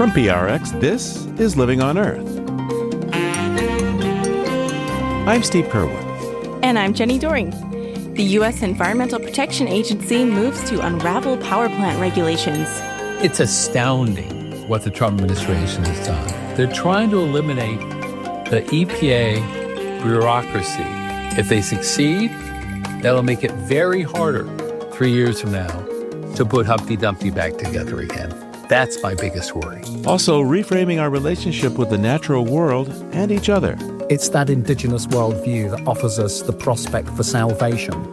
From PRX, this is Living on Earth. I'm Steve Curwood. And I'm Jenny Doring. The U.S. Environmental Protection Agency moves to unravel power plant regulations. It's astounding what the Trump administration has done. They're trying to eliminate the EPA bureaucracy. If they succeed, that'll make it very harder 3 years from now to put Humpty Dumpty back together again. That's my biggest worry. Also, reframing our relationship with the natural world and each other. It's that indigenous worldview that offers us the prospect for salvation.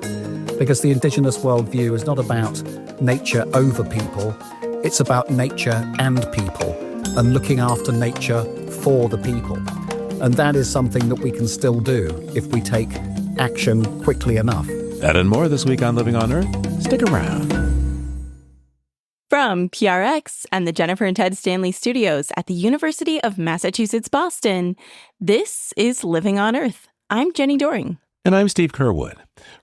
Because the indigenous worldview is not about nature over people, it's about nature and people, and looking after nature for the people. And that is something that we can still do if we take action quickly enough. That and more this week on Living on Earth. Stick around. From PRX and the Jennifer and Ted Stanley Studios at the University of Massachusetts, Boston, this is Living on Earth. I'm Jenny Doring. And I'm Steve Curwood.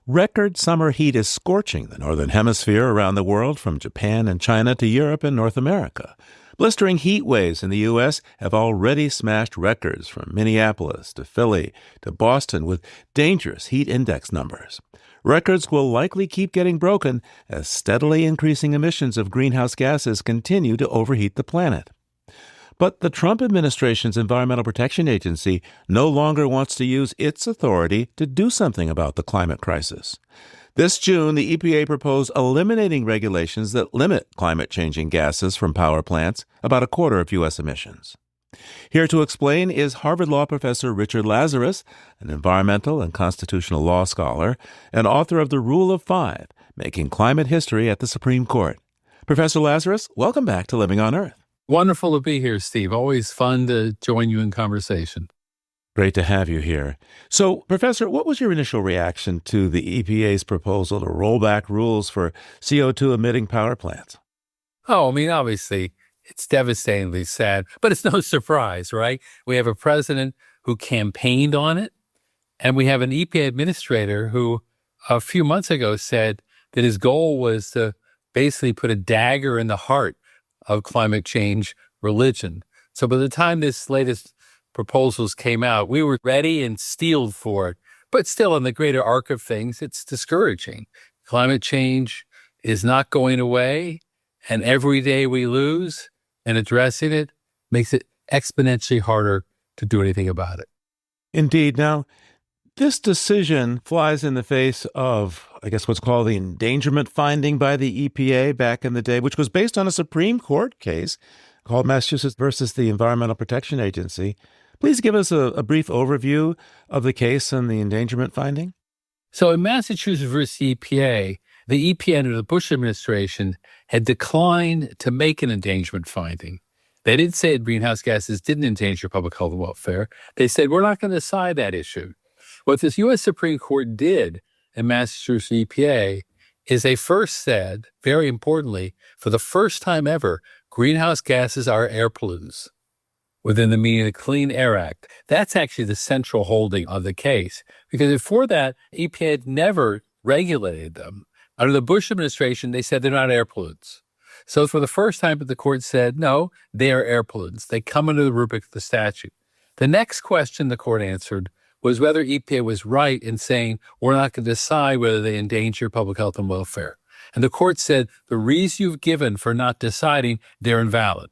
Record summer heat is scorching the northern hemisphere around the world, from Japan and China to Europe and North America. Blistering heat waves in the U.S. have already smashed records from Minneapolis to Philly to Boston with dangerous heat index numbers. Records will likely keep getting broken as steadily increasing emissions of greenhouse gases continue to overheat the planet. But the Trump administration's Environmental Protection Agency no longer wants to use its authority to do something about the climate crisis. This June, the EPA proposed eliminating regulations that limit climate-changing gases from power plants, about a quarter of U.S. emissions. Here to explain is Harvard Law Professor Richard Lazarus, an environmental and constitutional law scholar, and author of The Rule of Five, Making Climate History at the Supreme Court. Professor Lazarus, welcome back to Living on Earth. Wonderful to be here, Steve. Always fun to join you in conversation. Great to have you here. So, Professor, what was your initial reaction to the EPA's proposal to roll back rules for CO2 emitting power plants? Obviously, it's devastatingly sad, but it's no surprise, right? We have a president who campaigned on it, and we have an EPA administrator who a few months ago said that his goal was to basically put a dagger in the heart of climate change religion. So by the time this latest proposals came out, we were ready and steeled for it. But still, in the greater arc of things, it's discouraging. Climate change is not going away, and every day we lose, and addressing it makes it exponentially harder to do anything about it. Indeed. Now, this decision flies in the face of, I guess, what's called the endangerment finding by the EPA back in the day, which was based on a Supreme Court case called Massachusetts versus the Environmental Protection Agency. Please give us a brief overview of the case and the endangerment finding. So in Massachusetts versus EPA, the EPA under the Bush administration had declined to make an endangerment finding. They didn't say that greenhouse gases didn't endanger public health and welfare. They said, we're not going to decide that issue. What this U.S. Supreme Court did in Massachusetts EPA is they first said, very importantly, for the first time ever, greenhouse gases are air pollutants within the meaning of the Clean Air Act. That's actually the central holding of the case, because before that, EPA had never regulated them. Under the Bush administration, they said they're not air pollutants. So for the first time, the court said, no, they are air pollutants. They come under the rubric of the statute. The next question the court answered was whether EPA was right in saying, we're not going to decide whether they endanger public health and welfare. And the court said, the reason you've given for not deciding, they're invalid.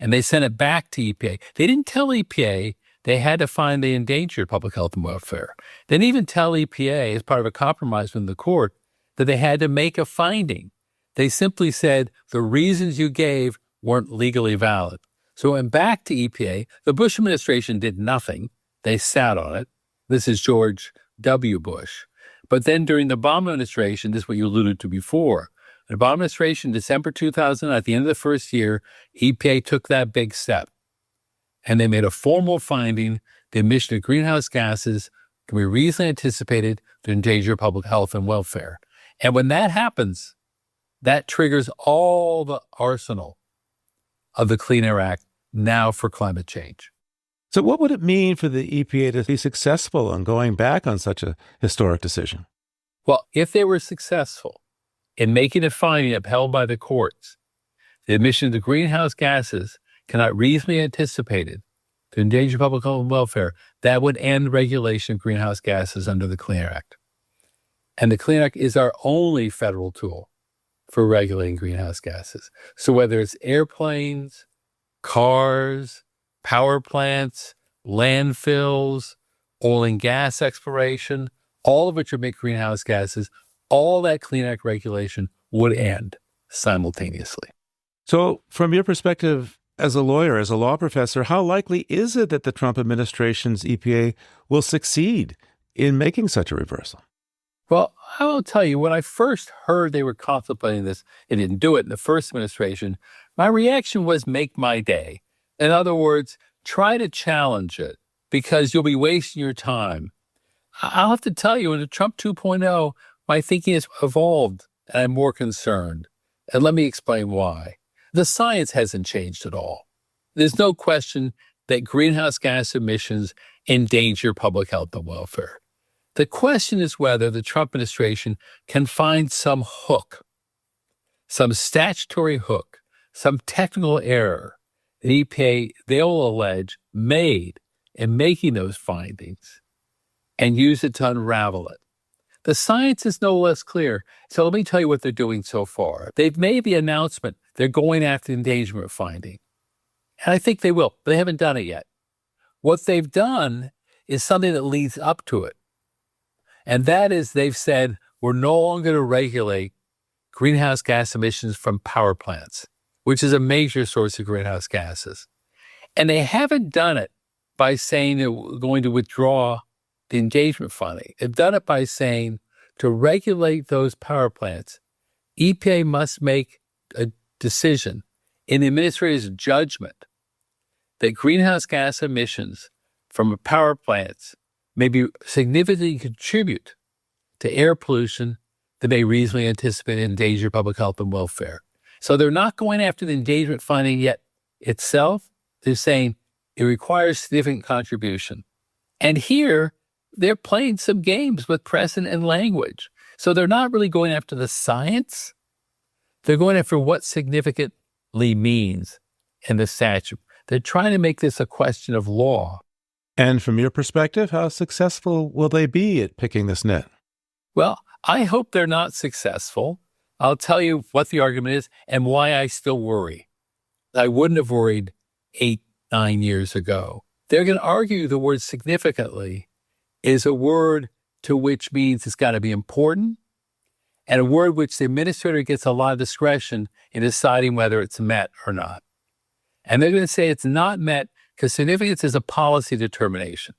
And they sent it back to EPA. They didn't tell EPA they had to find they endangered public health and welfare. They didn't even tell EPA, as part of a compromise from the court, that they had to make a finding. They simply said the reasons you gave weren't legally valid. So it went back to EPA. The Bush administration did nothing. They sat on it. This is George W. Bush. But then during the Obama administration, this is what you alluded to before, the Obama administration, December 2000, at the end of the first year, EPA took that big step. And they made a formal finding the emission of greenhouse gases can be reasonably anticipated to endanger public health and welfare. And when that happens, that triggers all the arsenal of the Clean Air Act now for climate change. So what would it mean for the EPA to be successful in going back on such a historic decision? Well, if they were successful in making a finding upheld by the courts, the emission of greenhouse gases cannot reasonably be anticipated to endanger public health and welfare, that would end regulation of greenhouse gases under the Clean Air Act. And the Clean Air Act is our only federal tool for regulating greenhouse gases. So whether it's airplanes, cars, power plants, landfills, oil and gas exploration, all of which emit greenhouse gases, all that Clean Air Act regulation would end simultaneously. So from your perspective as a lawyer, as a law professor, how likely is it that the Trump administration's EPA will succeed in making such a reversal? Well, I will tell you, when I first heard they were contemplating this, they didn't do it in the first administration, my reaction was make my day. In other words, try to challenge it because you'll be wasting your time. I'll have to tell you, in the Trump 2.0, my thinking has evolved and I'm more concerned. And let me explain why. The science hasn't changed at all. There's no question that greenhouse gas emissions endanger public health and welfare. The question is whether the Trump administration can find some hook, some statutory hook, some technical error the EPA, they'll allege, made in making those findings and use it to unravel it. The science is no less clear. So let me tell you what they're doing so far. They've made the announcement they're going after the endangerment finding. And I think they will, but they haven't done it yet. What they've done is something that leads up to it. And that is they've said, we're no longer going to regulate greenhouse gas emissions from power plants, which is a major source of greenhouse gases. And they haven't done it by saying they're going to withdraw the engagement funding. They've done it by saying to regulate those power plants, EPA must make a decision in the administrator's judgment that greenhouse gas emissions from power plants may significantly contribute to air pollution that may reasonably anticipate and endanger public health and welfare. So they're not going after the endangerment finding yet itself. They're saying it requires significant contribution. And here, they're playing some games with precedent and language. So they're not really going after the science. They're going after what significantly means in the statute. They're trying to make this a question of law. And from your perspective, how successful will they be at picking this net? Well, I hope they're not successful. I'll tell you what the argument is and why I still worry. I wouldn't have worried 8, 9 years ago. They're going to argue the word significantly is a word to which means it's got to be important and a word which the administrator gets a lot of discretion in deciding whether it's met or not. And they're going to say it's not met because significance is a policy determination.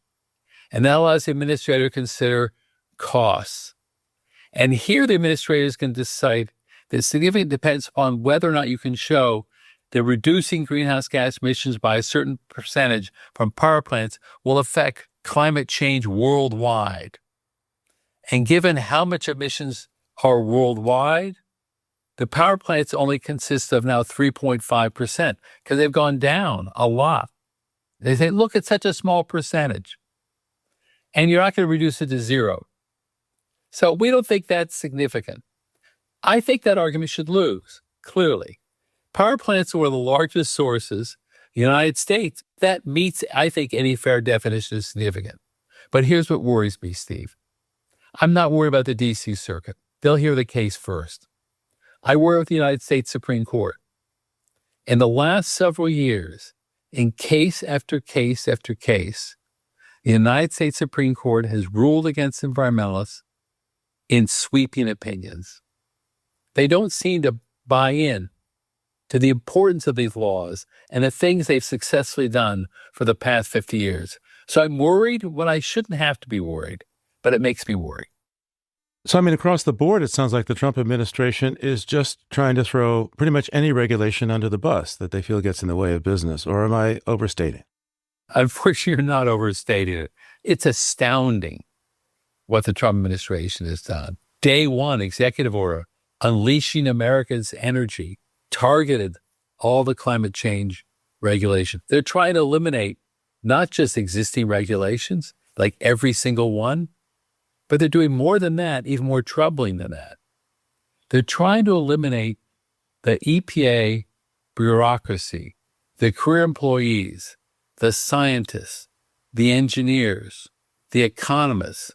And that allows the administrator to consider costs. And here the administrator is going to decide that significance depends upon whether or not you can show that reducing greenhouse gas emissions by a certain percentage from power plants will affect climate change worldwide. And given how much emissions are worldwide, the power plants only consist of now 3.5% because they've gone down a lot. They say, look, it's such a small percentage. And you're not going to reduce it to zero. So we don't think that's significant. I think that argument should lose, clearly. Power plants are one of the largest sources in the United States. That meets, I think, any fair definition of significant. But here's what worries me, Steve. I'm not worried about the D.C. Circuit. They'll hear the case first. I worry with the United States Supreme Court. In the last several years, in case after case after case, the United States Supreme Court has ruled against environmentalists in sweeping opinions. They don't seem to buy in to the importance of these laws and the things they've successfully done for the past 50 years. So I'm worried when I shouldn't have to be worried, but it makes me worry. So, I mean, across the board, it sounds like the Trump administration is just trying to throw pretty much any regulation under the bus that they feel gets in the way of business. Or am I overstating? Unfortunately, you're not overstating it. It's astounding what the Trump administration has done. Day one, executive order, unleashing America's energy, targeted all the climate change regulation. They're trying to eliminate not just existing regulations, like every single one, but they're doing more than that, even more troubling than that. They're trying to eliminate the EPA bureaucracy the career employees, the scientists, the engineers, the economists,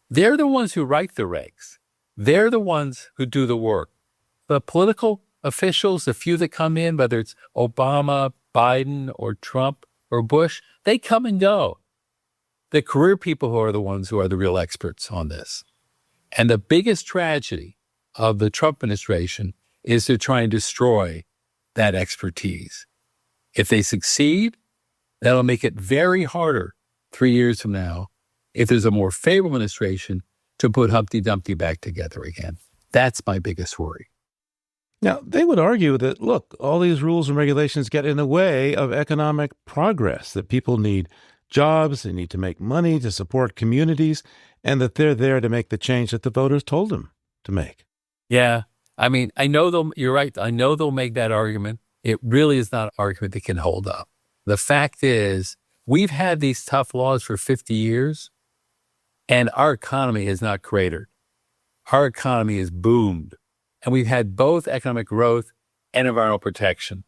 they're the ones who write the regs. They're the ones who do the work. The political officials, the few that come in, whether it's Obama, Biden, or Trump, or Bush, they come and go. The career people who are the ones who are the real experts on this. And the biggest tragedy of the Trump administration is to try and destroy that expertise. If they succeed, that'll make it very harder 3 years from now, if there's a more favorable administration, to put Humpty Dumpty back together again. That's my biggest worry. Now, they would argue that, look, all these rules and regulations get in the way of economic progress, that people need jobs, they need to make money to support communities, and that they're there to make the change that the voters told them to make. Yeah. I mean, you're right. I know they'll make that argument. It really is not an argument that can hold up. The fact is, we've had these tough laws for 50 years, and our economy has not cratered. Our economy has boomed, and we've had both economic growth and environmental protection.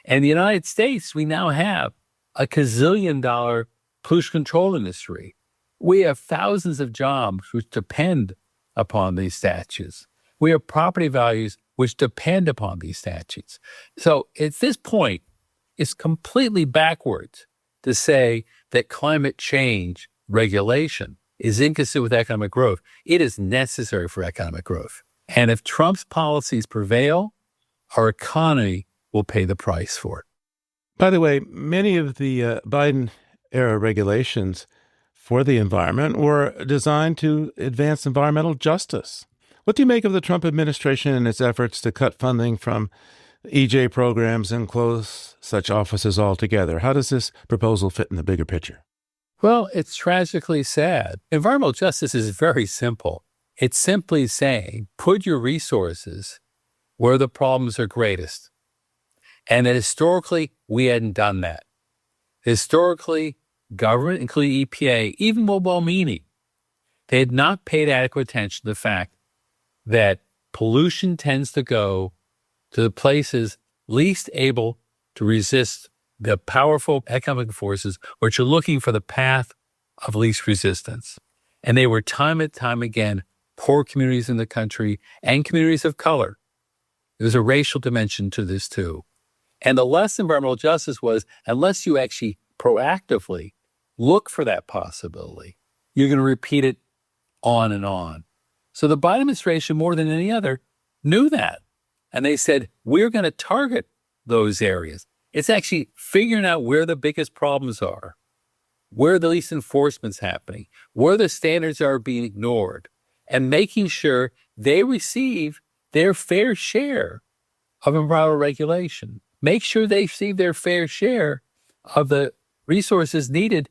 And in the United States, we now have a gazillion-dollar pollution control industry. We have thousands of jobs which depend upon these statutes. We have property values which depend upon these statutes. So at this point, it's completely backwards to say that climate change regulation is inconsistent with economic growth. It is necessary for economic growth. And if Trump's policies prevail, our economy will pay the price for it. By the way, many of the Biden-era regulations for the environment were designed to advance environmental justice. What do you make of the Trump administration and its efforts to cut funding from EJ programs and close such offices altogether? How does this proposal fit in the bigger picture? Well, it's tragically sad. Environmental justice is very simple. It's simply saying, put your resources where the problems are greatest. And that historically, we hadn't done that. Historically, government, including EPA, even well-meaning, they had not paid adequate attention to the fact that pollution tends to go to the places least able to resist the powerful economic forces which are looking for the path of least resistance. And they were time and time again poor communities in the country and communities of color. There's a racial dimension to this too. And the lesson of environmental justice was, unless you actually proactively look for that possibility, you're going to repeat it on and on. So the Biden administration, more than any other, knew that. And they said, we're going to target those areas. It's actually figuring out where the biggest problems are, where the least enforcement's happening, where the standards are being ignored, and making sure they receive their fair share of environmental regulation. Make sure they receive their fair share of the resources needed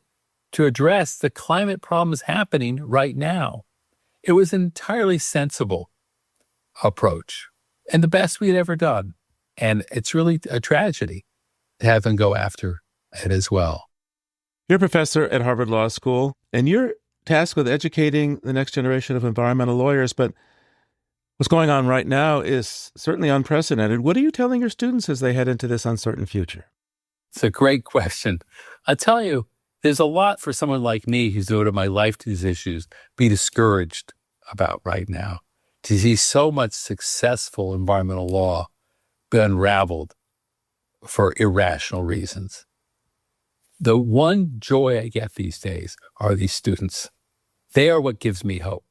to address the climate problems happening right now. It was an entirely sensible approach and the best we had ever done. And it's really a tragedy to have them go after it as well. You're a professor at Harvard Law School, and you're tasked with educating the next generation of environmental lawyers. But what's going on right now is certainly unprecedented. What are you telling your students as they head into this uncertain future? It's a great question. I tell you, there's a lot for someone like me who's devoted my life to these issues be discouraged about right now, to see so much successful environmental law be unraveled for irrational reasons. The one joy I get these days are these students. They are what gives me hope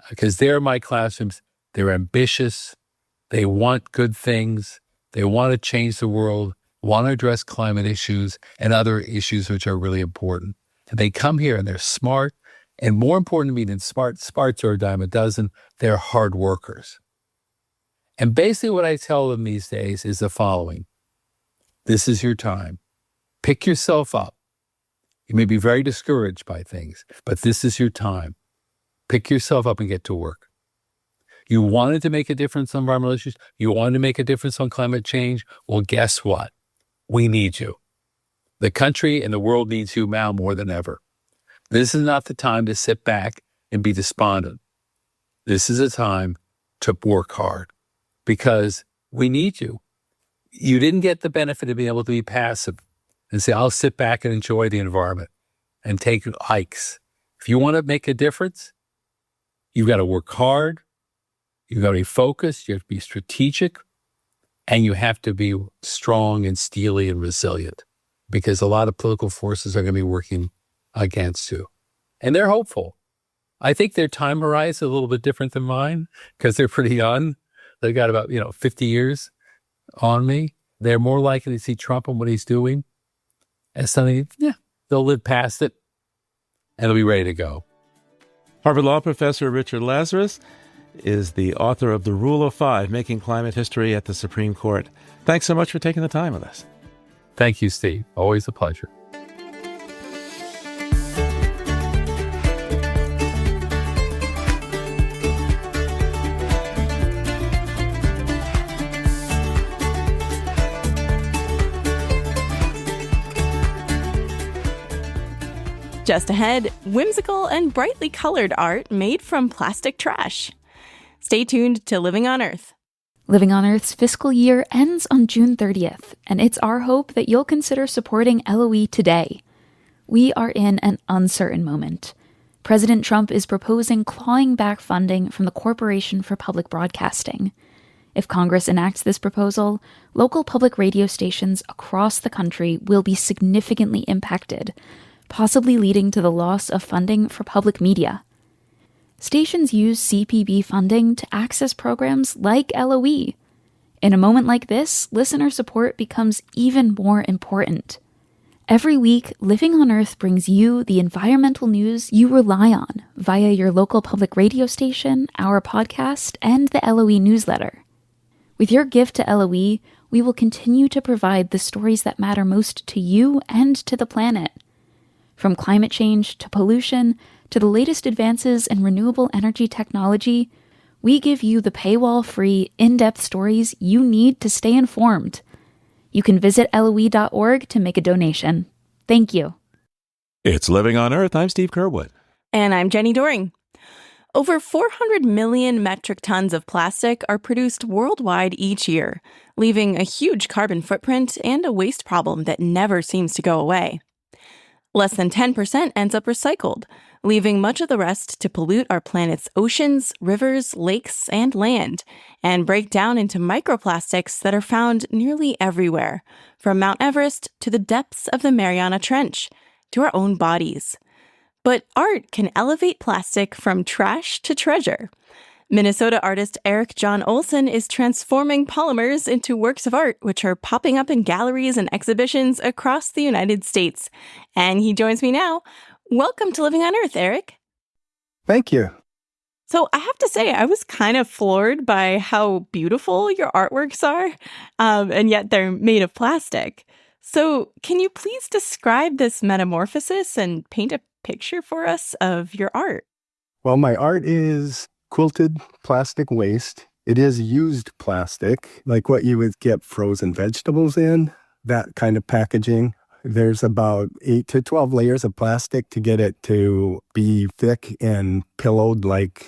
because they're in my classrooms. They're ambitious. They want good things. They want to change the world, want to address climate issues and other issues which are really important. And they come here and they're smart. And more important to me than smarts are a dime a dozen, they're hard workers. And basically what I tell them these days is the following. This is your time. Pick yourself up. You may be very discouraged by things, but this is your time. Pick yourself up and get to work. You wanted to make a difference on environmental issues. You wanted to make a difference on climate change. Well, guess what? We need you. The country and the world needs you now more than ever. This is not the time to sit back and be despondent. This is a time to work hard because we need you. you didn't get the benefit of being able to be passive and say, I'll sit back and enjoy the environment and take hikes. If you want to make a difference, you've got to work hard, you've got to be focused, you have to be strategic, and you have to be strong and steely and resilient, because a lot of political forces are going to be working against you. And they're hopeful. I think their time horizon is a little bit different than mine because they're pretty young. They've got about, 50 years on me. They're more likely to see Trump and what he's doing as something, they'll live past it and they'll be ready to go. Harvard Law Professor Richard Lazarus is the author of The Rule of Five, Making Climate History at the Supreme Court. Thanks so much for taking the time with us. Thank you, Steve. Always a pleasure. Just ahead, whimsical and brightly colored art made from plastic trash. Stay tuned to Living on Earth. Living on Earth's fiscal year ends on June 30th, and it's our hope that you'll consider supporting LOE today. We are in an uncertain moment. President Trump is proposing clawing back funding from the Corporation for Public Broadcasting. If Congress enacts this proposal, local public radio stations across the country will be significantly impacted, possibly leading to the loss of funding for public media. Stations use CPB funding to access programs like LOE. In a moment like this, listener support becomes even more important. Every week, Living on Earth brings you the environmental news you rely on via your local public radio station, our podcast, and the LOE newsletter. With your gift to LOE, we will continue to provide the stories that matter most to you and to the planet. From climate change to pollution to the latest advances in renewable energy technology, we give you the paywall-free, in-depth stories you need to stay informed. You can visit LOE.org to make a donation. Thank you. It's Living on Earth. I'm Steve Curwood. And I'm Jenny Doring. Over 400 million metric tons of plastic are produced worldwide each year, leaving a huge carbon footprint and a waste problem that never seems to go away. Less than 10% ends up recycled, leaving much of the rest to pollute our planet's oceans, rivers, lakes, and land, and break down into microplastics that are found nearly everywhere, from Mount Everest to the depths of the Mariana Trench, to our own bodies. But art can elevate plastic from trash to treasure. Minnesota artist Erik Jon Olson is transforming polymers into works of art, which are popping up in galleries and exhibitions across the United States. And he joins me now. Welcome to Living on Earth, Erik. Thank you. So I have to say, I was kind of floored by how beautiful your artworks are, and yet they're made of plastic. So can you please describe this metamorphosis and paint a picture for us of your art? Well, my art is quilted plastic waste. It is used plastic, like what you would get frozen vegetables in, that kind of packaging. There's about 8 to 12 layers of plastic to get it to be thick and pillowed like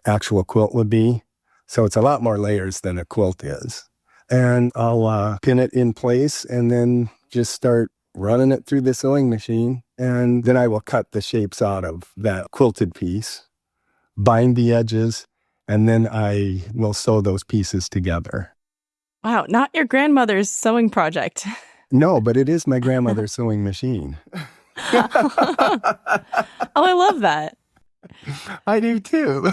actual quilt would be. So it's a lot more layers than a quilt is. And I'll pin it in place and then just start running it through the sewing machine. And then I will cut the shapes out of that quilted piece, bind the edges, and then I will sew those pieces together. Wow, not your grandmother's sewing project. No, but it is my grandmother's sewing machine. Oh, I love that. I do too.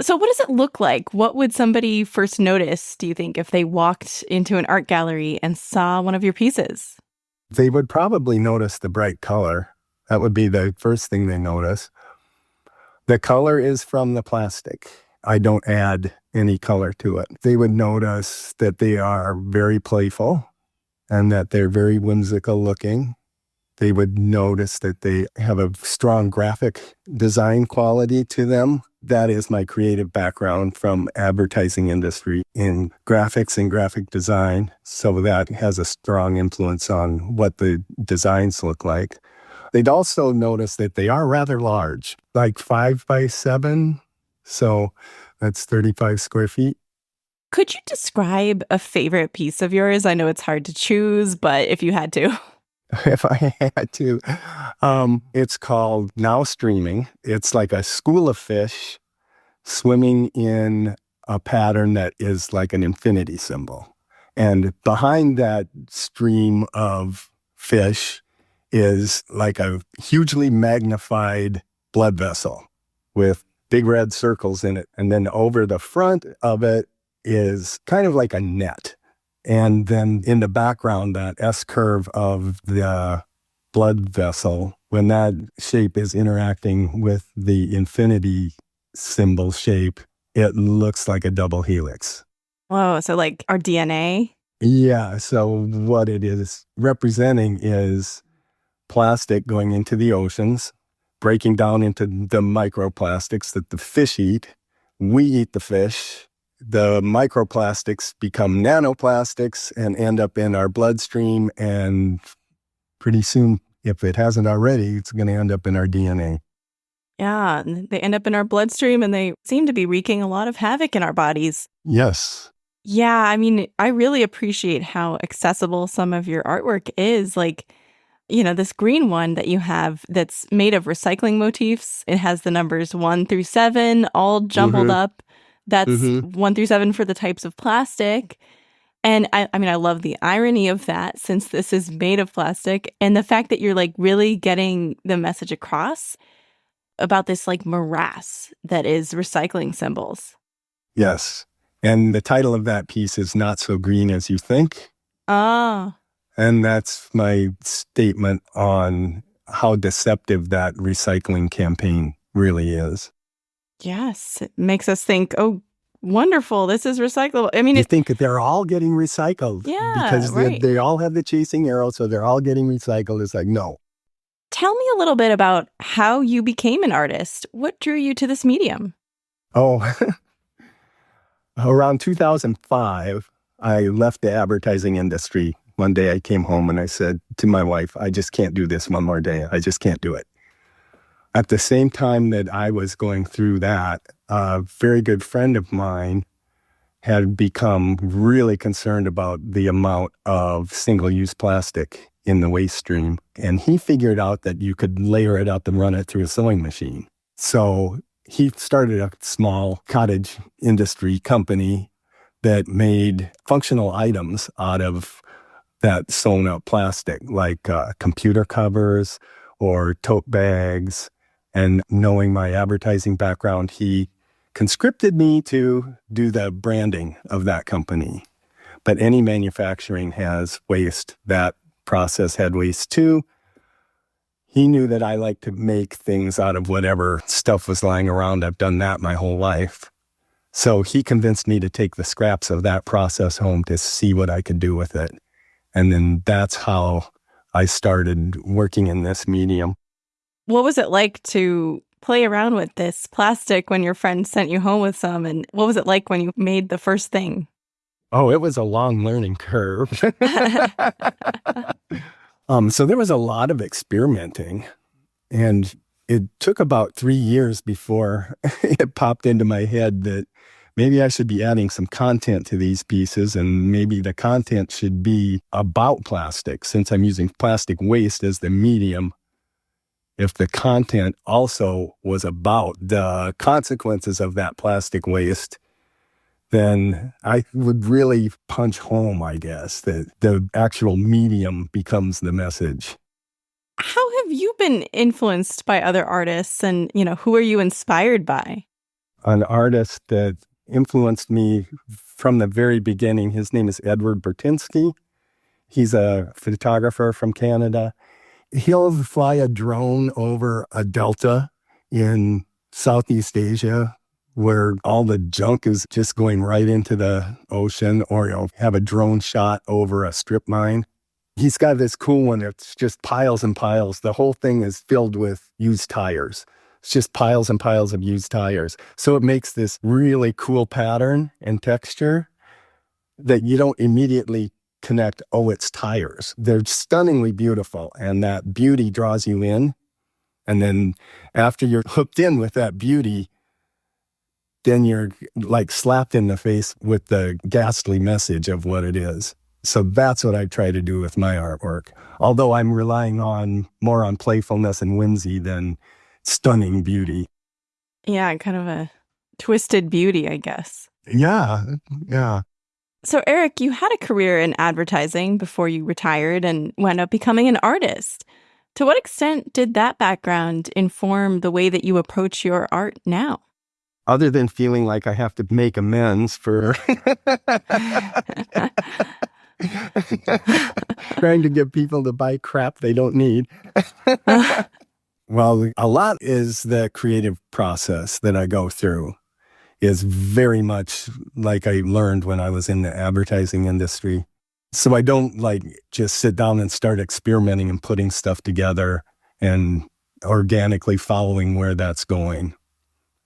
So what does it look like? What would somebody first notice, do you think, if they walked into an art gallery and saw one of your pieces? They would probably notice the bright color. That would be the first thing they notice. The color is from the plastic. I don't add any color to it. They would notice that they are very playful and that they're very whimsical looking. They would notice that they have a strong graphic design quality to them. That is my creative background from advertising industry in graphics and graphic design. So that has a strong influence on what the designs look like. They'd also notice that they are rather large, like 5 by 7. So that's 35 square feet. Could you describe a favorite piece of yours? I know it's hard to choose, but if you had to. If I had to, it's called Now Streaming. It's like a school of fish swimming in a pattern that is like an infinity symbol. And behind that stream of fish is like a hugely magnified blood vessel with big red circles in it. And then over the front of it is kind of like a net. And then in the background, that S curve of the blood vessel, when that shape is interacting with the infinity symbol shape, it looks like a double helix. Whoa, so like our DNA? Yeah, so what it is representing is plastic going into the oceans, breaking down into the microplastics that the fish eat. We eat the fish. The microplastics become nanoplastics and end up in our bloodstream. And pretty soon, if it hasn't already, it's going to end up in our DNA. Yeah, and they end up in our bloodstream and they seem to be wreaking a lot of havoc in our bodies. Yes. Yeah, I mean, I really appreciate how accessible some of your artwork is. Like, this green one that you have that's made of recycling motifs. It has the numbers 1 through 7 all jumbled up. That's 1 through 7 for the types of plastic. And I mean, I love the irony of that since this is made of plastic and the fact that you're like really getting the message across about this like morass that is recycling symbols. Yes. And the title of that piece is Not So Green As You Think. Ah. And that's my statement on how deceptive that recycling campaign really is. Yes, it makes us think, oh, wonderful, this is recyclable. I mean, you think they're all getting recycled. Yeah, because right. they all have the chasing arrow, so they're all getting recycled. It's like, no. Tell me a little bit about how you became an artist. What drew you to this medium? Oh, around 2005, I left the advertising industry. One day I came home and I said to my wife, I just can't do this one more day. I just can't do it. At the same time that I was going through that, a very good friend of mine had become really concerned about the amount of single-use plastic in the waste stream. And he figured out that you could layer it up and run it through a sewing machine. So he started a small cottage industry company that made functional items out of that sewn up plastic, like computer covers or tote bags. And knowing my advertising background, he conscripted me to do the branding of that company. But any manufacturing has waste. That process had waste too. He knew that I like to make things out of whatever stuff was lying around. I've done that my whole life. So he convinced me to take the scraps of that process home to see what I could do with it. And then that's how I started working in this medium. What was it like to play around with this plastic when your friend sent you home with some? And what was it like when you made the first thing? Oh, it was a long learning curve. So there was a lot of experimenting. And it took about 3 years before it popped into my head that maybe I should be adding some content to these pieces, and maybe the content should be about plastic. Since I'm using plastic waste as the medium, if the content also was about the consequences of that plastic waste, then I would really punch home, I guess, that the actual medium becomes the message. How have you been influenced by other artists, and, who are you inspired by? An artist that influenced me from the very beginning, his name is Edward Bertinsky. He's a photographer from Canada. He'll fly a drone over a delta in Southeast Asia where all the junk is just going right into the ocean, or he'll have a drone shot over a strip mine. He's got this cool one that's just piles and piles. The whole thing is filled with used tires. It's just piles and piles of used tires. So it makes this really cool pattern and texture that you don't immediately connect, oh, it's tires. They're stunningly beautiful, and that beauty draws you in. And then after you're hooked in with that beauty, then you're like slapped in the face with the ghastly message of what it is. So that's what I try to do with my artwork. Although I'm relying more on playfulness and whimsy than stunning beauty. Yeah, kind of a twisted beauty, I guess. Yeah. So, Erik, you had a career in advertising before you retired and wound up becoming an artist. To what extent did that background inform the way that you approach your art now? Other than feeling like I have to make amends for trying to get people to buy crap they don't need. Well, a lot is the creative process that I go through is very much like I learned when I was in the advertising industry. So I don't like just sit down and start experimenting and putting stuff together and organically following where that's going.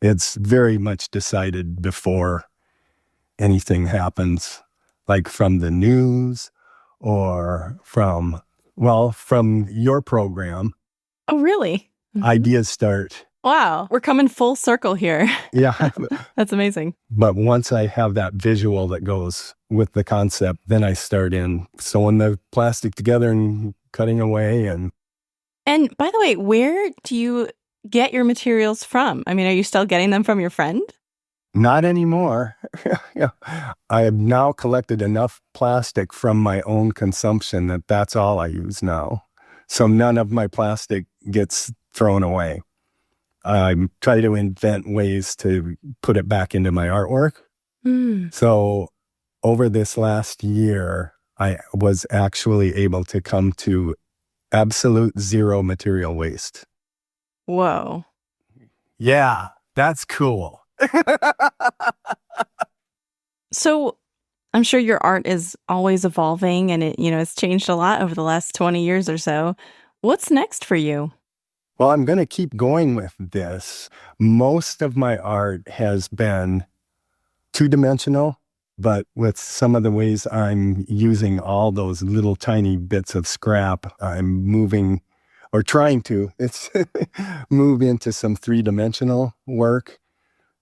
It's very much decided before anything happens, like from the news or from your program. Oh, really? Ideas start. Wow, we're coming full circle here. Yeah. That's amazing. But once I have that visual that goes with the concept, then I start in sewing the plastic together and cutting away. And by the way, where do you get your materials from? I mean, are you still getting them from your friend? Not anymore. Yeah. I have now collected enough plastic from my own consumption that's all I use now. So none of my plastic gets thrown away. I try to invent ways to put it back into my artwork. So over this last year, I was actually able to come to absolute zero material waste. Whoa. Yeah, that's cool. So I'm sure your art is always evolving and it's changed a lot over the last 20 years or so. What's next for you? Well, I'm going to keep going with this. Most of my art has been two-dimensional, but with some of the ways I'm using all those little tiny bits of scrap, I'm moving or trying to move into some three-dimensional work.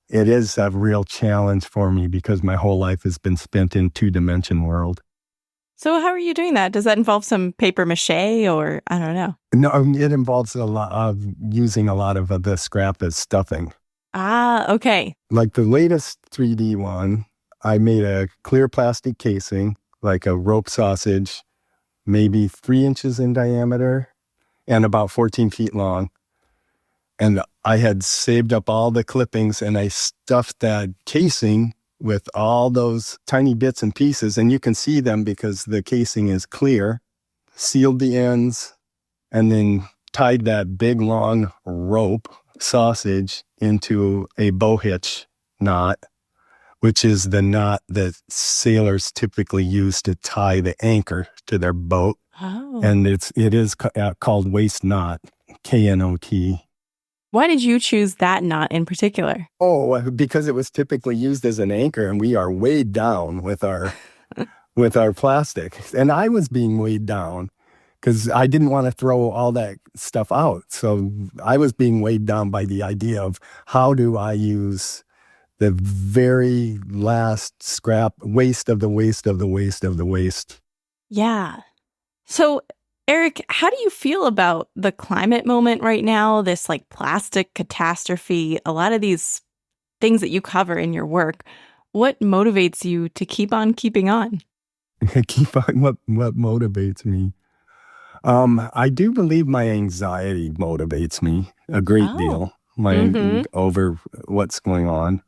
It is a real challenge for me because my whole life has been spent in two-dimension world. So how are you doing that? Does that involve some paper mache or I don't know? No, it involves a lot of using a lot of the scrap as stuffing. Ah, okay. Like the latest 3D one, I made a clear plastic casing, like a rope sausage, maybe 3 inches in diameter and about 14 feet long. And I had saved up all the clippings and I stuffed that casing with all those tiny bits and pieces. And you can see them because the casing is clear, sealed the ends, and then tied that big long rope sausage into a bow hitch knot, which is the knot that sailors typically use to tie the anchor to their boat. Oh. And it is called waist knot, K-N-O-T. Why did you choose that knot in particular? Oh, because it was typically used as an anchor, and we are weighed down with our plastic. And I was being weighed down because I didn't want to throw all that stuff out. So I was being weighed down by the idea of how do I use the very last scrap, waste of the waste of the waste of the waste. Yeah. So, Erik, how do you feel about the climate moment right now? This like plastic catastrophe, a lot of these things that you cover in your work. What motivates you to keep on keeping on? Keep on. What motivates me? I do believe my anxiety motivates me a great deal. Over what's going on.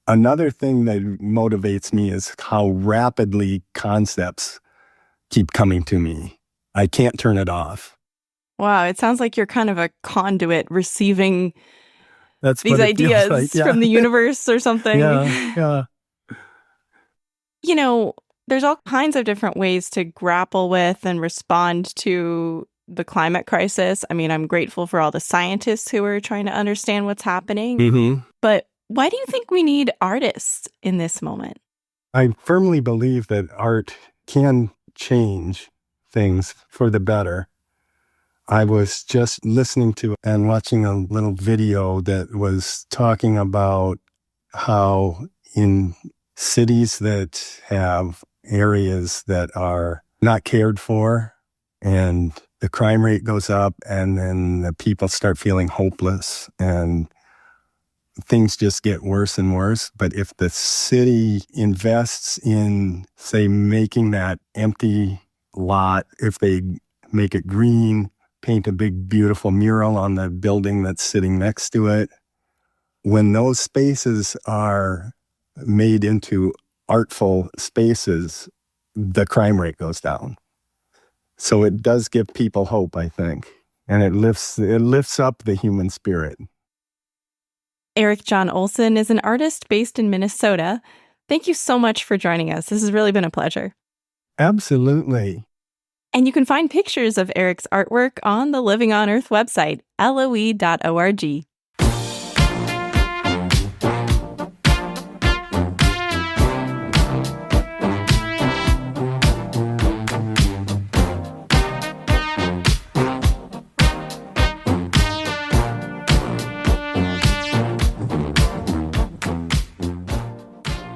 Another thing that motivates me is how rapidly concepts keep coming to me. I can't turn it off. Wow, it sounds like you're kind of a conduit receiving That's these ideas like. Yeah. from the universe or something. Yeah. You know, there's all kinds of different ways to grapple with and respond to the climate crisis. I mean, I'm grateful for all the scientists who are trying to understand what's happening. Mm-hmm. But why do you think we need artists in this moment? I firmly believe that art can change things for the better. I was just listening to and watching a little video that was talking about how in cities that have areas that are not cared for and the crime rate goes up, and then the people start feeling hopeless and things just get worse and worse. But if the city invests in, say, making that empty lot, if they make it green, paint a big, beautiful mural on the building that's sitting next to it, when those spaces are made into artful spaces, the crime rate goes down. So it does give people hope, I think, and it lifts up the human spirit. Erik Jon Olson is an artist based in Minnesota. Thank you so much for joining us. This has really been a pleasure. Absolutely. And you can find pictures of Erik's artwork on the Living on Earth website, loe.org.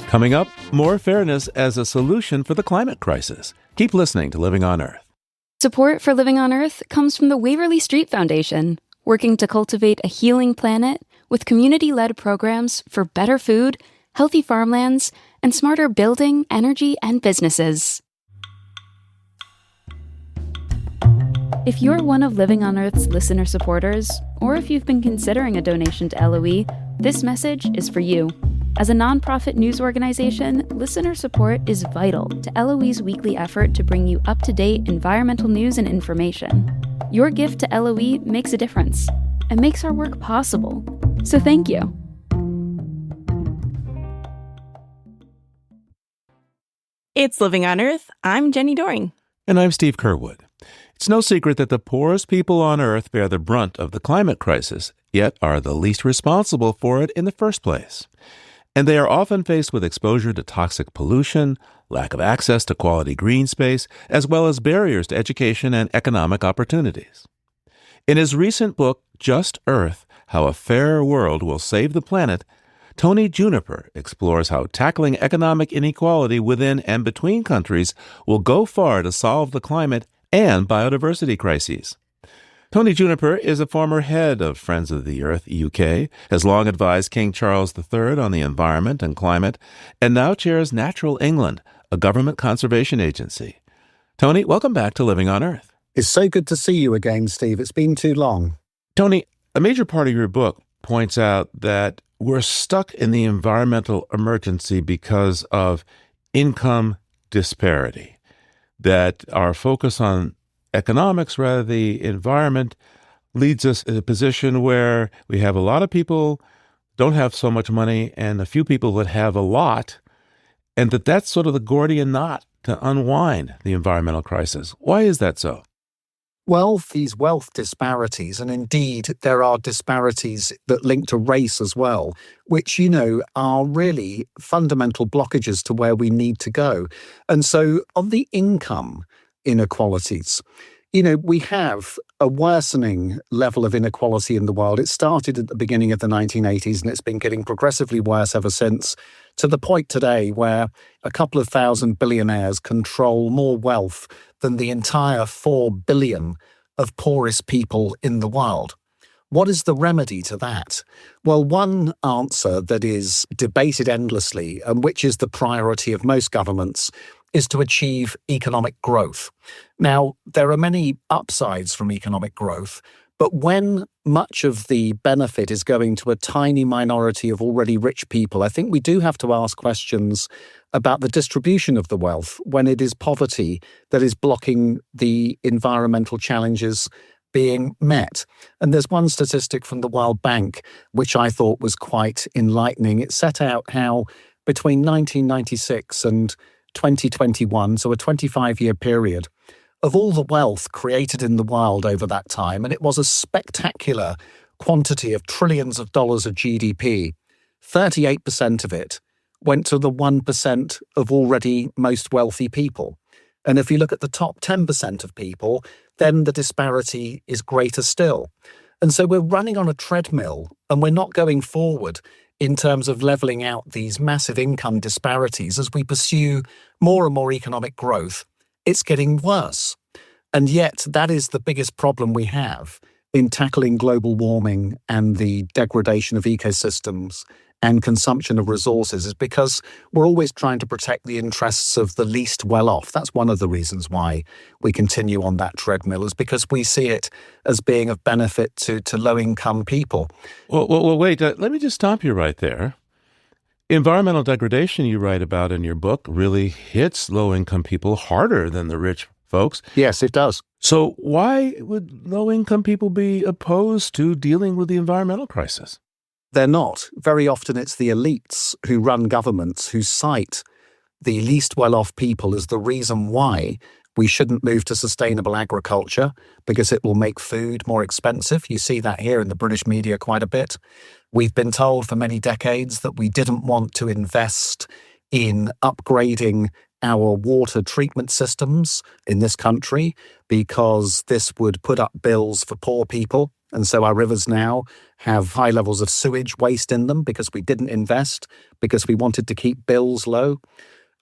Coming up, more fairness as a solution for the climate crisis. Keep listening to Living on Earth. Support for Living on Earth comes from the Waverly Street Foundation, working to cultivate a healing planet with community-led programs for better food, healthy farmlands, and smarter building, energy, and businesses. If you're one of Living on Earth's listener supporters, or if you've been considering a donation to LOE, this message is for you. As a nonprofit news organization, listener support is vital to LOE's weekly effort to bring you up-to-date environmental news and information. Your gift to LOE makes a difference and makes our work possible. So thank you. It's Living on Earth. I'm Jenny Doring. And I'm Steve Curwood. It's no secret that the poorest people on Earth bear the brunt of the climate crisis, yet are the least responsible for it in the first place. And they are often faced with exposure to toxic pollution, lack of access to quality green space, as well as barriers to education and economic opportunities. In his recent book, Just Earth, How a Fairer World Will Save the Planet, Tony Juniper explores how tackling economic inequality within and between countries will go far to solve the climate and biodiversity crises. Tony Juniper is a former head of Friends of the Earth UK, has long advised King Charles III on the environment and climate, and now chairs Natural England, a government conservation agency. Tony, welcome back to Living on Earth. It's so good to see you again, Steve. It's been too long. Tony, a major part of your book points out that we're stuck in the environmental emergency because of income disparity, that our focus on economics rather than the environment leads us in a position where we have a lot of people don't have so much money and a few people that have a lot, and that's sort of the Gordian knot to unwind the environmental crisis. Why is that so? Well, these wealth disparities, and indeed there are disparities that link to race as well, which, are really fundamental blockages to where we need to go. And so on the income inequalities, we have a worsening level of inequality in the world. It started at the beginning of the 1980s and it's been getting progressively worse ever since, to the point today where a couple of thousand billionaires control more wealth than the entire 4 billion of poorest people in the world. What is the remedy to that? Well, one answer that is debated endlessly, and which is the priority of most governments, is to achieve economic growth. Now, there are many upsides from economic growth, but when much of the benefit is going to a tiny minority of already rich people, I think we do have to ask questions about the distribution of the wealth when it is poverty that is blocking the environmental challenges being met. And there's one statistic from the World Bank, which I thought was quite enlightening. It set out how between 1996 and 2021, so a 25-year period, of all the wealth created in the world over that time, and it was a spectacular quantity of trillions of dollars of GDP, 38% of it went to the 1% of already most wealthy people. And if you look at the top 10% of people, then the disparity is greater still. And so we're running on a treadmill and we're not going forward in terms of levelling out these massive income disparities as we pursue more and more economic growth, it's getting worse. And yet that is the biggest problem we have in tackling global warming and the degradation of ecosystems and consumption of resources, is because we're always trying to protect the interests of the least well-off. That's one of the reasons why we continue on that treadmill, is because we see it as being of benefit to low-income people. Well, wait, let me just stop you right there. Environmental degradation you write about in your book really hits low-income people harder than the rich folks. Yes, it does. So why would low-income people be opposed to dealing with the environmental crisis? They're not. Very often it's the elites who run governments who cite the least well-off people as the reason why we shouldn't move to sustainable agriculture, because it will make food more expensive. You see that here in the British media quite a bit. We've been told for many decades that we didn't want to invest in upgrading our water treatment systems in this country because this would put up bills for poor people. And so our rivers now have high levels of sewage waste in them because we didn't invest, because we wanted to keep bills low.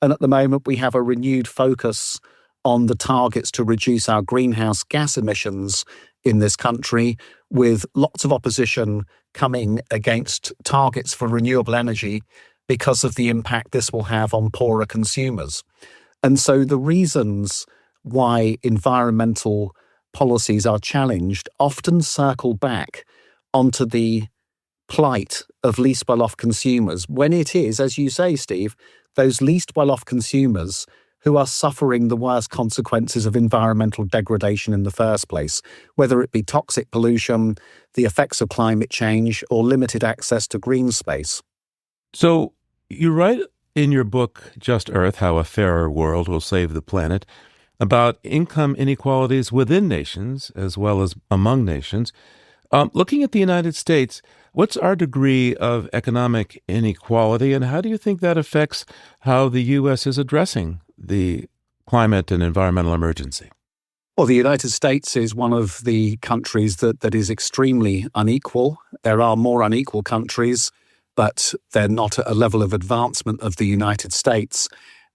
And at the moment, we have a renewed focus on the targets to reduce our greenhouse gas emissions in this country, with lots of opposition coming against targets for renewable energy because of the impact this will have on poorer consumers. And so the reasons why environmental policies are challenged often circle back onto the plight of least well-off consumers, when it is, as you say, Steve, those least well-off consumers who are suffering the worst consequences of environmental degradation in the first place, whether it be toxic pollution, the effects of climate change, or limited access to green space. So you write in your book, Just Earth, How a Fairer World Will Save the Planet, about income inequalities within nations as well as among nations. Looking at the United States, what's our degree of economic inequality, and how do you think that affects how the U.S. is addressing the climate and environmental emergency? Well, the United States is one of the countries that is extremely unequal. There are more unequal countries, but they're not at a level of advancement of the United States.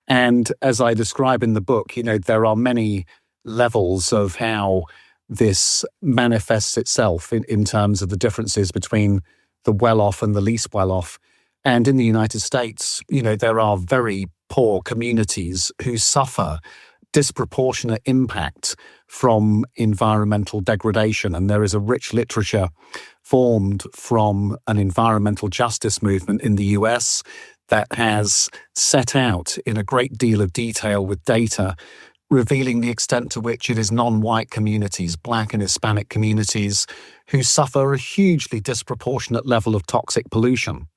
And as I describe in the book, there are many levels of how this manifests itself in terms of the differences between the well-off and the least well-off. And in the United States, there are very poor communities who suffer disproportionate impact from environmental degradation. And there is a rich literature formed from an environmental justice movement in the US that has set out in a great deal of detail with data, revealing the extent to which it is non-white communities, Black and Hispanic communities, who suffer a hugely disproportionate level of toxic pollution.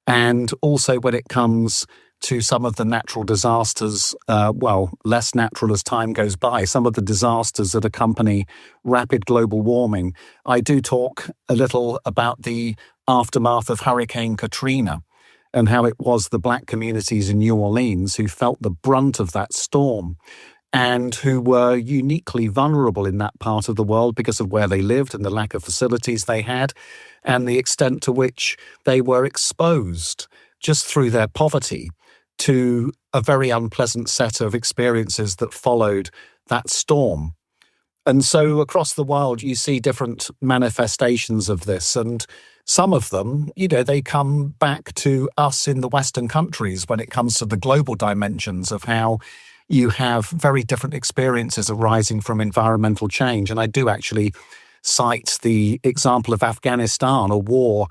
And also when it comes to some of the natural disasters, less natural as time goes by, some of the disasters that accompany rapid global warming. I do talk a little about the aftermath of Hurricane Katrina and how it was the Black communities in New Orleans who felt the brunt of that storm and who were uniquely vulnerable in that part of the world because of where they lived and the lack of facilities they had and the extent to which they were exposed just through their poverty to a very unpleasant set of experiences that followed that storm. And so across the world, you see different manifestations of this. And some of them, they come back to us in the Western countries when it comes to the global dimensions of how you have very different experiences arising from environmental change. And I do actually cite the example of Afghanistan, a war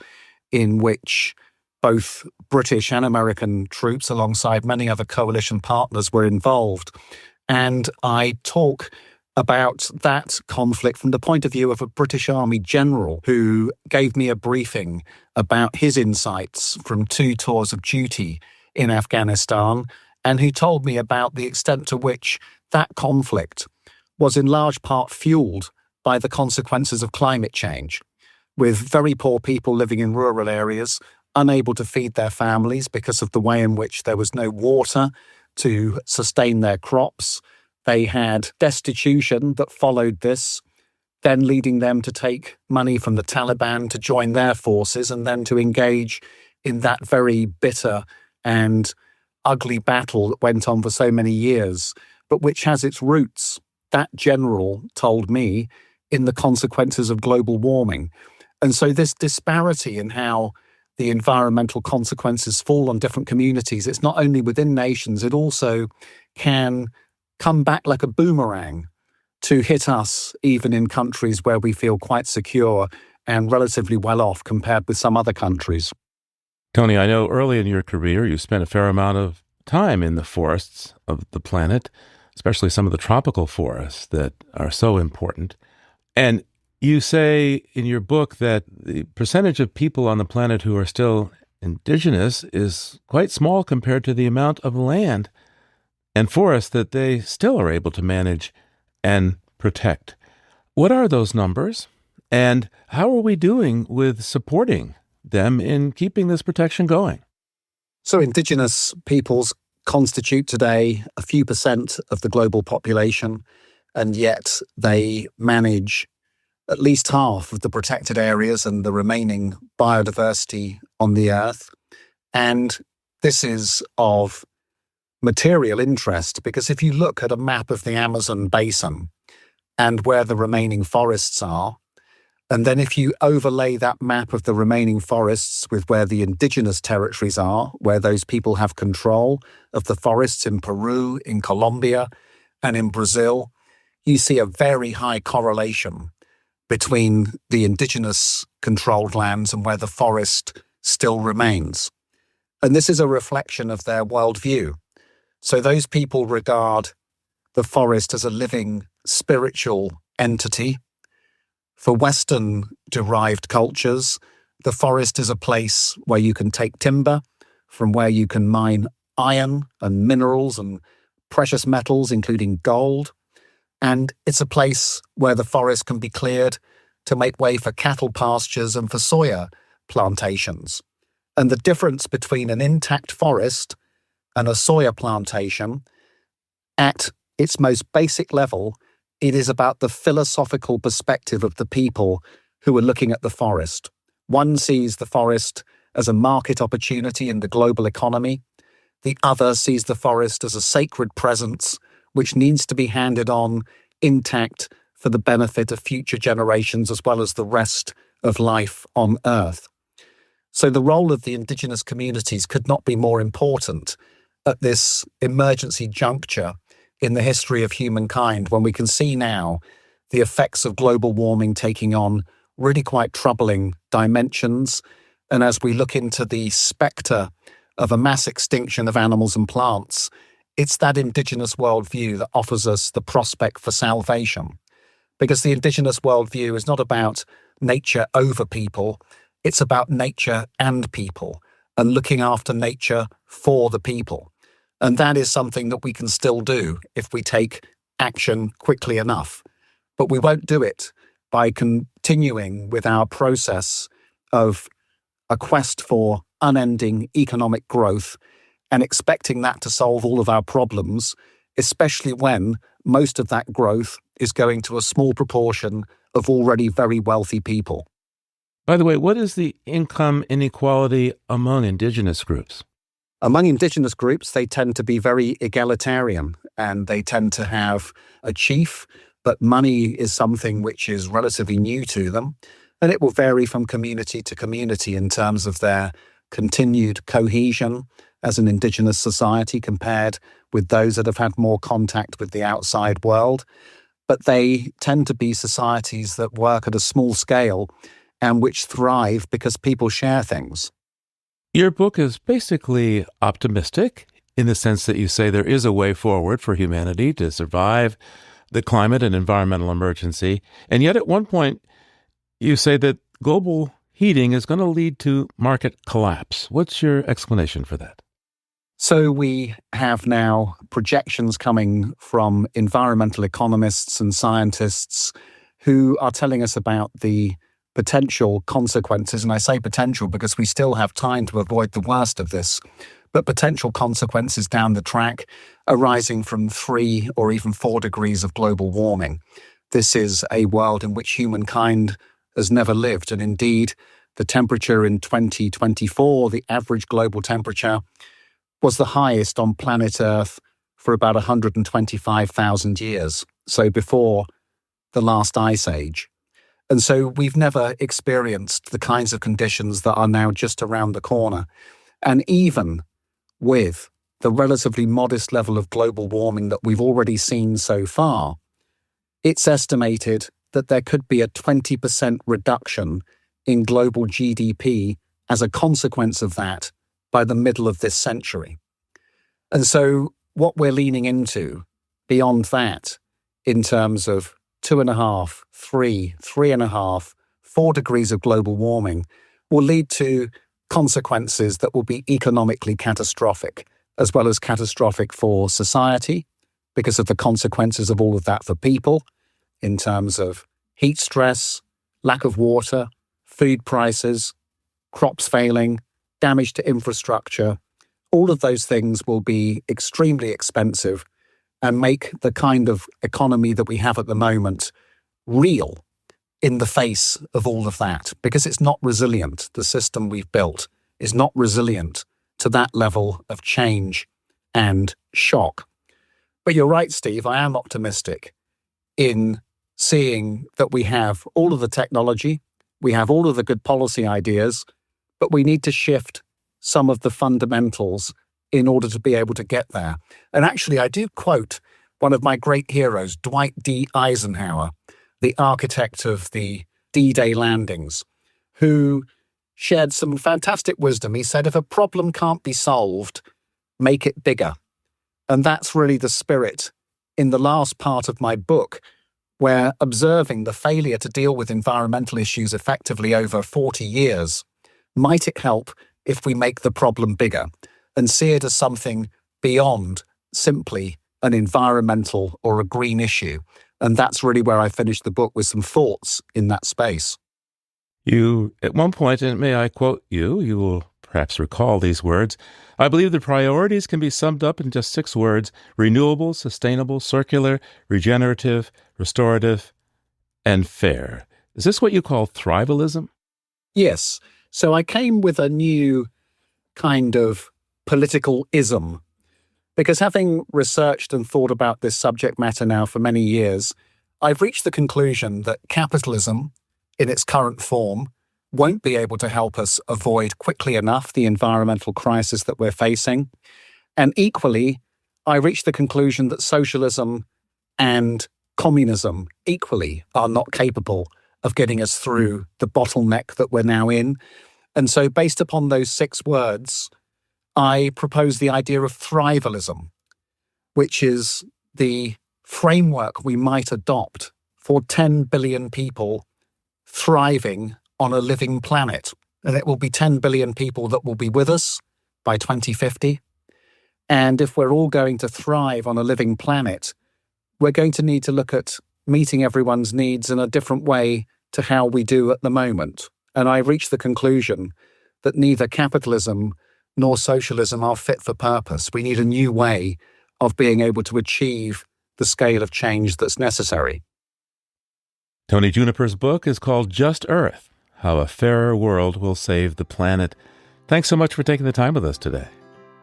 in which both British and American troops, alongside many other coalition partners, were involved. And I talk about that conflict from the point of view of a British Army general who gave me a briefing about his insights from 2 tours of duty in Afghanistan, and who told me about the extent to which that conflict was in large part fueled by the consequences of climate change, with very poor people living in rural areas, unable to feed their families because of the way in which there was no water to sustain their crops. They had destitution that followed this, then leading them to take money from the Taliban to join their forces and then to engage in that very bitter and ugly battle that went on for so many years, but which has its roots, that general told me, in the consequences of global warming. And so this disparity in how the environmental consequences fall on different communities, it's not only within nations, it also can come back like a boomerang to hit us, even in countries where we feel quite secure and relatively well off compared with some other countries. Tony, I know early in your career you spent a fair amount of time in the forests of the planet, especially some of the tropical forests that are so important. And you say in your book that the percentage of people on the planet who are still indigenous is quite small compared to the amount of land and forests that they still are able to manage and protect. What are those numbers, and how are we doing with supporting them in keeping this protection going? So indigenous peoples constitute today a few percent of the global population, and yet they manage at least half of the protected areas and the remaining biodiversity on the earth. And this is of material interest because if you look at a map of the Amazon basin and where the remaining forests are, and then if you overlay that map of the remaining forests with where the indigenous territories are, where those people have control of the forests in Peru, in Colombia, and in Brazil, you see a very high correlation between the indigenous controlled lands and where the forest still remains. And this is a reflection of their worldview. So those people regard the forest as a living spiritual entity. For Western-derived cultures, the forest is a place where you can take timber, from where you can mine iron and minerals and precious metals, including gold. And it's a place where the forest can be cleared to make way for cattle pastures and for soya plantations. And the difference between an intact forest and a soya plantation, at its most basic level, it is about the philosophical perspective of the people who are looking at the forest. One sees the forest as a market opportunity in the global economy. The other sees the forest as a sacred presence which needs to be handed on intact for the benefit of future generations as well as the rest of life on Earth. So the role of the indigenous communities could not be more important at this emergency juncture in the history of humankind, when we can see now the effects of global warming taking on really quite troubling dimensions. And as we look into the spectre of a mass extinction of animals and plants, it's that indigenous worldview that offers us the prospect for salvation. Because the indigenous worldview is not about nature over people, it's about nature and people, and looking after nature for the people. And that is something that we can still do if we take action quickly enough. But we won't do it by continuing with our process of a quest for unending economic growth and expecting that to solve all of our problems, especially when most of that growth is going to a small proportion of already very wealthy people. By the way, what is the income inequality among indigenous groups? Among indigenous groups, they tend to be very egalitarian and they tend to have a chief, but money is something which is relatively new to them. And it will vary from community to community in terms of their continued cohesion as an indigenous society compared with those that have had more contact with the outside world. But they tend to be societies that work at a small scale and which thrive because people share things. Your book is basically optimistic in the sense that you say there is a way forward for humanity to survive the climate and environmental emergency. And yet at one point, you say that global heating is going to lead to market collapse. What's your explanation for that? So we have now projections coming from environmental economists and scientists who are telling us about the potential consequences. And I say potential because we still have time to avoid the worst of this, but potential consequences down the track arising from 3 or even 4 degrees of global warming. This is a world in which humankind has never lived. And indeed, The temperature in 2024, the average global temperature, was the highest on planet Earth for about 125,000 years, so before the last ice age. And so we've never experienced the kinds of conditions that are now just around the corner. And even with the relatively modest level of global warming that we've already seen so far, it's estimated that there could be a 20% reduction in global GDP as a consequence of that by the middle of this century. And so what we're leaning into beyond that, in terms of 2.5, 3, 3.5, 4 degrees of global warming, will lead to consequences that will be economically catastrophic, as well as catastrophic for society, because of the consequences of all of that for people, in terms of heat stress, lack of water, food prices, crops failing, damage to infrastructure. All of those things will be extremely expensive and make the kind of economy that we have at the moment real in the face of all of that, because it's not resilient. The system we've built is not resilient to that level of change and shock. But you're right, Steve, I am optimistic in seeing that we have all of the technology, we have all of the good policy ideas, but we need to shift some of the fundamentals in order to be able to get there. And actually, I do quote one of my great heroes, Dwight D. Eisenhower, the architect of the D-Day landings, who shared some fantastic wisdom. He said, if a problem can't be solved, make it bigger. And that's really the spirit in the last part of my book, where observing the failure to deal with environmental issues effectively over 40 years, might it help if we make the problem bigger and see it as something beyond simply an environmental or a green issue? And that's really where I finished the book, with some thoughts in that space. You, at one point, and may I quote you, you will perhaps recall these words, I believe the priorities can be summed up in just 6 words: renewable, sustainable, circular, regenerative, restorative, and fair. Is this what you call thrivalism? Yes. So I came with a new kind of political ism, because having researched and thought about this subject matter now for many years, I've reached the conclusion that capitalism, in its current form, won't be able to help us avoid quickly enough the environmental crisis that we're facing. And equally, I reached the conclusion that socialism and communism equally are not capable of getting us through the bottleneck that we're now in. And so based upon those 6 words, I propose the idea of thrivalism, which is the framework we might adopt for 10 billion people thriving on a living planet. And it will be 10 billion people that will be with us by 2050. And if we're all going to thrive on a living planet, we're going to need to look at meeting everyone's needs in a different way to how we do at the moment. And I reached the conclusion that neither capitalism nor socialism are fit for purpose. We need a new way of being able to achieve the scale of change that's necessary. Tony Juniper's book is called Just Earth: How a Fairer World Will Save the Planet. Thanks so much for taking the time with us today.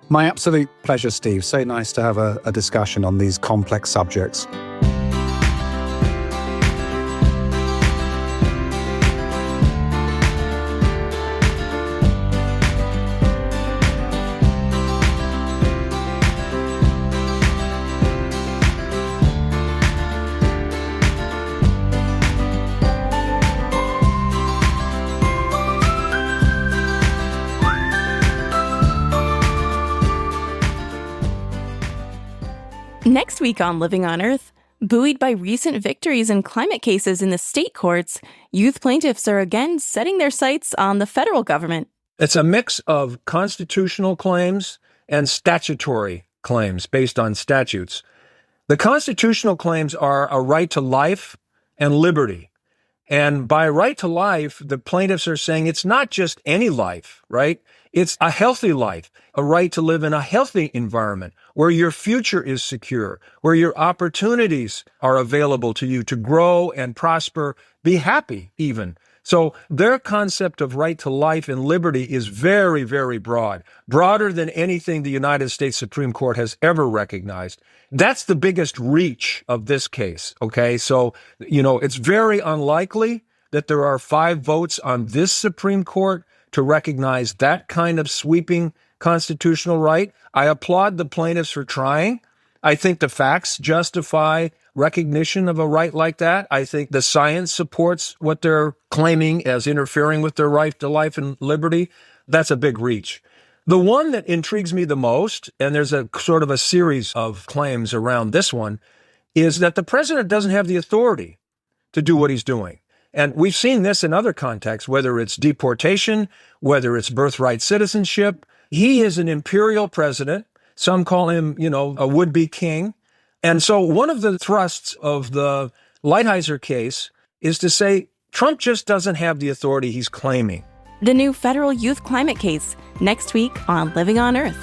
My absolute pleasure, Steve. So nice to have a discussion on these complex subjects. Next week on Living on Earth, buoyed by recent victories in climate cases in the state courts, youth plaintiffs are again setting their sights on the federal government. It's a mix of constitutional claims and statutory claims based on statutes. The constitutional claims are a right to life and liberty. And by right to life, the plaintiffs are saying it's not just any life, right? It's a healthy life, a right to live in a healthy environment where your future is secure, where your opportunities are available to you to grow and prosper, be happy even. So their concept of right to life and liberty is very, very broad, broader than anything the United States Supreme Court has ever recognized. That's the biggest reach of this case, okay? So, it's very unlikely that there are 5 votes on this Supreme Court to recognize that kind of sweeping constitutional right. I applaud the plaintiffs for trying. I think the facts justify recognition of a right like that. I think the science supports what they're claiming as interfering with their right to life and liberty. That's a big reach. The one that intrigues me the most, and there's a sort of a series of claims around this one, is that the president doesn't have the authority to do what he's doing. And we've seen this in other contexts, whether it's deportation, whether it's birthright citizenship. He is an imperial president. Some call him, a would-be king. And so one of the thrusts of the Lighthizer case is to say Trump just doesn't have the authority he's claiming. The new federal youth climate case, next week on Living on Earth.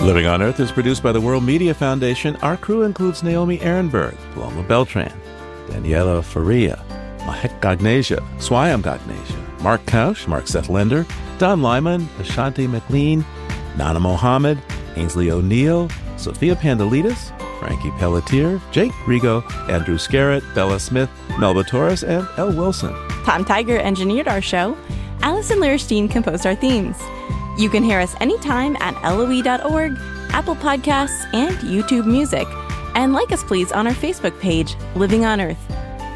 Living on Earth is produced by the World Media Foundation. Our crew includes Naomi Ehrenberg, Paloma Beltran, Daniela Faria, Mahek Gagnesia, Swayam Gagnesia, Mark Kausch, Mark Seth Linder, Don Lyman, Ashanti McLean, Nana Mohammed, Ainsley O'Neill, Sophia Pandelides, Frankie Pelletier, Jake Rigo, Andrew Scarrett, Bella Smith, Melba Torres, and Elle Wilson. Tom Tiger engineered our show. Allison Lierstein composed our themes. You can hear us anytime at LOE.org, Apple Podcasts, and YouTube Music. And like us, please, on our Facebook page, Living on Earth.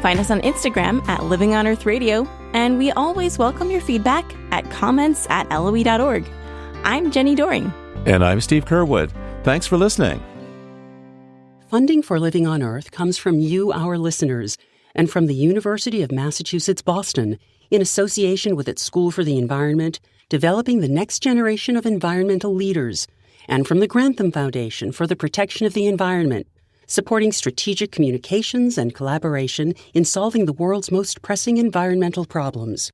Find us on Instagram at Living on Earth Radio, and we always welcome your feedback at comments@LOE.org. I'm Jenny Doring. And I'm Steve Kerwood. Thanks for listening. Funding for Living on Earth comes from you, our listeners, and from the University of Massachusetts, Boston, in association with its School for the Environment, developing the next generation of environmental leaders, and from the Grantham Foundation for the Protection of the Environment, supporting strategic communications and collaboration in solving the world's most pressing environmental problems.